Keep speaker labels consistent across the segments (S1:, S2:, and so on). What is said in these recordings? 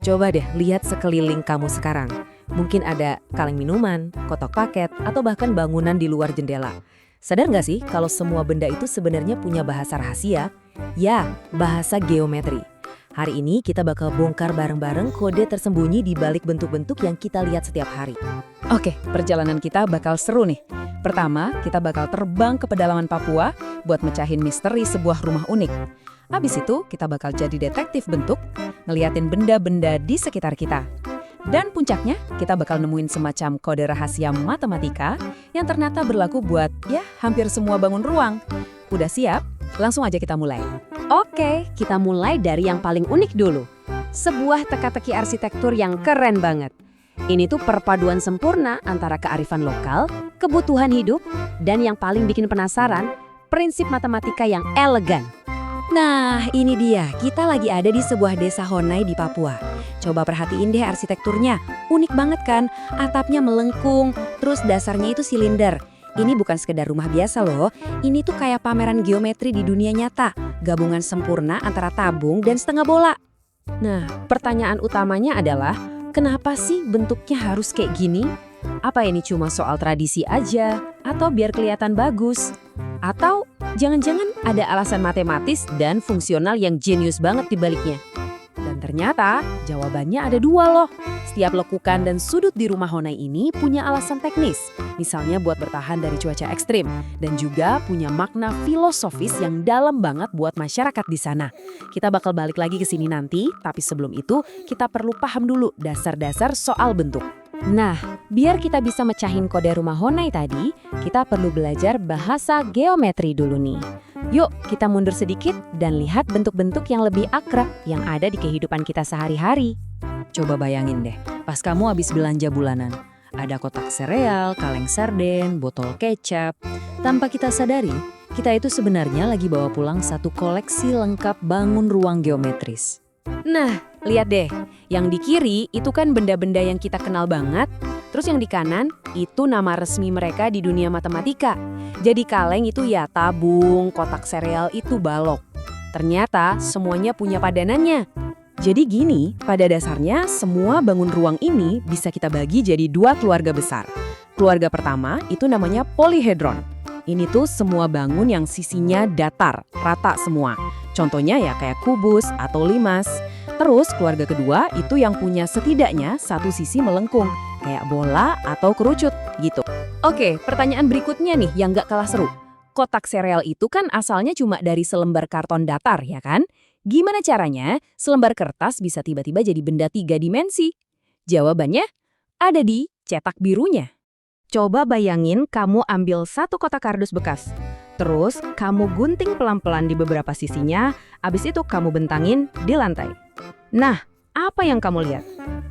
S1: Coba deh lihat sekeliling kamu sekarang. Mungkin ada kaleng minuman, kotak paket, atau bahkan bangunan di luar jendela. Sadar nggak sih kalau semua benda itu sebenarnya punya bahasa rahasia? Ya, bahasa geometri. Hari ini kita bakal bongkar bareng-bareng kode tersembunyi di balik bentuk-bentuk yang kita lihat setiap hari.
S2: Oke, perjalanan kita bakal seru nih. Pertama, kita bakal terbang ke pedalaman Papua buat mecahin misteri sebuah rumah unik. Habis itu, kita bakal jadi detektif bentuk, ngeliatin benda-benda di sekitar kita. Dan puncaknya, kita bakal nemuin semacam kode rahasia matematika yang ternyata berlaku buat, ya, hampir semua bangun ruang. Udah siap? Langsung aja kita mulai.
S3: Oke, kita mulai dari yang paling unik dulu. Sebuah teka-teki arsitektur yang keren banget. Ini tuh perpaduan sempurna antara kearifan lokal, kebutuhan hidup, dan yang paling bikin penasaran, prinsip matematika yang elegan. Nah, ini dia. Kita lagi ada di sebuah desa Honai di Papua. Coba perhatiin deh arsitekturnya. Unik banget kan? Atapnya melengkung, terus dasarnya itu silinder. Ini bukan sekedar rumah biasa loh. Ini tuh kayak pameran geometri di dunia nyata. Gabungan sempurna antara tabung dan setengah bola. Nah, pertanyaan utamanya adalah, kenapa sih bentuknya harus kayak gini? Apa ini cuma soal tradisi aja? Atau biar kelihatan bagus? Atau jangan-jangan ada alasan matematis dan fungsional yang jenius banget di baliknya? Dan ternyata jawabannya ada dua loh. Setiap lekukan dan sudut di rumah Honai ini punya alasan teknis. Misalnya buat bertahan dari cuaca ekstrim. Dan juga punya makna filosofis yang dalam banget buat masyarakat di sana. Kita bakal balik lagi ke sini nanti, tapi sebelum itu kita perlu paham dulu dasar-dasar soal bentuk. Nah, biar kita bisa mecahin kode rumah Honai tadi, kita perlu belajar bahasa geometri dulu nih. Yuk, kita mundur sedikit dan lihat bentuk-bentuk yang lebih akrab yang ada di kehidupan kita sehari-hari.
S1: Coba bayangin deh, pas kamu habis belanja bulanan. Ada kotak sereal, kaleng sarden, botol kecap. Tanpa kita sadari, kita itu sebenarnya lagi bawa pulang satu koleksi lengkap bangun ruang geometris.
S3: Nah, lihat deh. Yang di kiri itu kan benda-benda yang kita kenal banget. Terus yang di kanan itu nama resmi mereka di dunia matematika. Jadi kaleng itu ya tabung, kotak sereal itu balok. Ternyata semuanya punya padanannya. Jadi gini, pada dasarnya semua bangun ruang ini bisa kita bagi jadi dua keluarga besar. Keluarga pertama itu namanya polyhedron. Ini tuh semua bangun yang sisinya datar, rata semua. Contohnya ya kayak kubus atau limas. Terus keluarga kedua itu yang punya setidaknya satu sisi melengkung, kayak bola atau kerucut gitu. Oke, pertanyaan berikutnya nih yang gak kalah seru. Kotak sereal itu kan asalnya cuma dari selembar karton datar ya kan? Gimana caranya selembar kertas bisa tiba-tiba jadi benda 3 dimensi? Jawabannya ada di cetak birunya. Coba bayangin kamu ambil satu kotak kardus bekas. Terus kamu gunting pelan-pelan di beberapa sisinya, abis itu kamu bentangin di lantai. Nah, apa yang kamu lihat?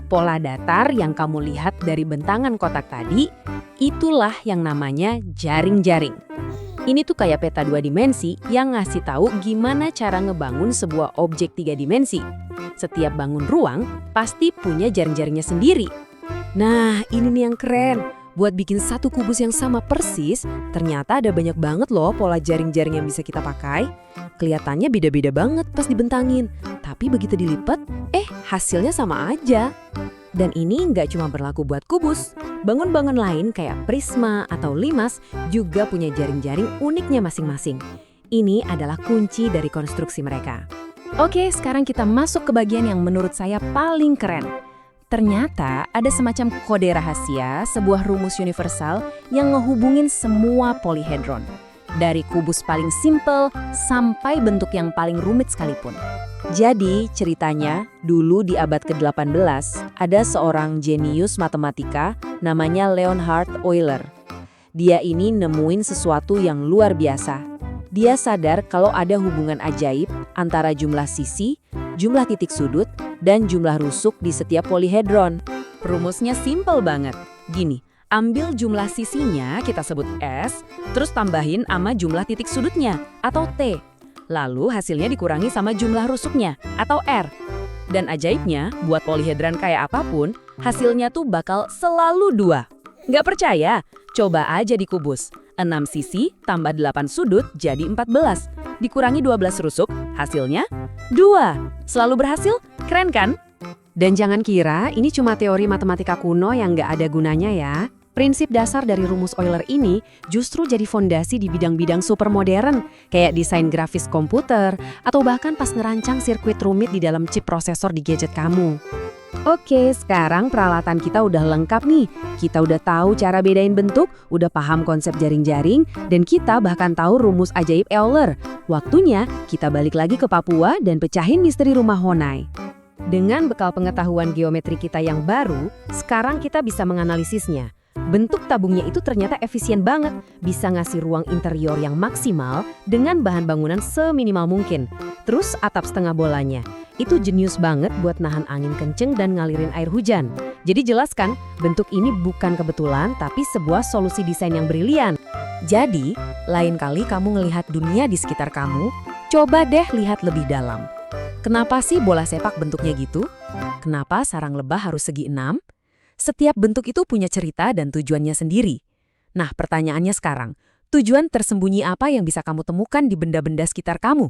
S3: Pola datar yang kamu lihat dari bentangan kotak tadi, itulah yang namanya jaring-jaring. Ini tuh kayak peta 2 dimensi yang ngasih tahu gimana cara ngebangun sebuah objek 3 dimensi. Setiap bangun ruang pasti punya jaring-jaringnya sendiri. Nah, ini nih yang keren. Buat bikin satu kubus yang sama persis, ternyata ada banyak banget loh pola jaring-jaring yang bisa kita pakai. Kelihatannya beda-beda banget pas dibentangin, tapi begitu dilipat, hasilnya sama aja. Dan ini nggak cuma berlaku buat kubus. Bangun-bangun lain kayak prisma atau limas juga punya jaring-jaring uniknya masing-masing. Ini adalah kunci dari konstruksi mereka. Oke, sekarang kita masuk ke bagian yang menurut saya paling keren. Ternyata ada semacam kode rahasia, sebuah rumus universal yang ngehubungin semua polyhedron. Dari kubus paling simple sampai bentuk yang paling rumit sekalipun. Jadi ceritanya dulu di abad ke-18 ada seorang jenius matematika namanya Leonhard Euler. Dia ini nemuin sesuatu yang luar biasa. Dia sadar kalau ada hubungan ajaib antara jumlah sisi, jumlah titik sudut, dan jumlah rusuk di setiap polyhedron. Rumusnya simple banget. Gini, ambil jumlah sisinya kita sebut S, terus tambahin sama jumlah titik sudutnya atau T. Lalu hasilnya dikurangi sama jumlah rusuknya atau R. Dan ajaibnya, buat polyhedron kayak apapun, hasilnya tuh bakal selalu 2. Nggak percaya? Coba aja dikubus. 6 sisi tambah 8 sudut jadi 14. Dikurangi 12 rusuk, hasilnya 2. Selalu berhasil? Keren kan? Dan jangan kira ini cuma teori matematika kuno yang nggak ada gunanya ya. Prinsip dasar dari rumus Euler ini justru jadi fondasi di bidang-bidang super modern, kayak desain grafis komputer, atau bahkan pas ngerancang sirkuit rumit di dalam chip prosesor di gadget kamu. Oke, sekarang peralatan kita udah lengkap nih. Kita udah tahu cara bedain bentuk, udah paham konsep jaring-jaring, dan kita bahkan tahu rumus ajaib Euler. Waktunya kita balik lagi ke Papua dan pecahin misteri rumah Honai. Dengan bekal pengetahuan geometri kita yang baru, sekarang kita bisa menganalisisnya. Bentuk tabungnya itu ternyata efisien banget, bisa ngasih ruang interior yang maksimal dengan bahan bangunan seminimal mungkin. Terus atap setengah bolanya, itu jenius banget buat nahan angin kenceng dan ngalirin air hujan. Jadi jelas kan, bentuk ini bukan kebetulan tapi sebuah solusi desain yang brilian.
S1: Jadi, lain kali kamu ngelihat dunia di sekitar kamu, coba deh lihat lebih dalam. Kenapa sih bola sepak bentuknya gitu? Kenapa sarang lebah harus segi 6? Setiap bentuk itu punya cerita dan tujuannya sendiri. Nah, pertanyaannya sekarang, tujuan tersembunyi apa yang bisa kamu temukan di benda-benda sekitar kamu?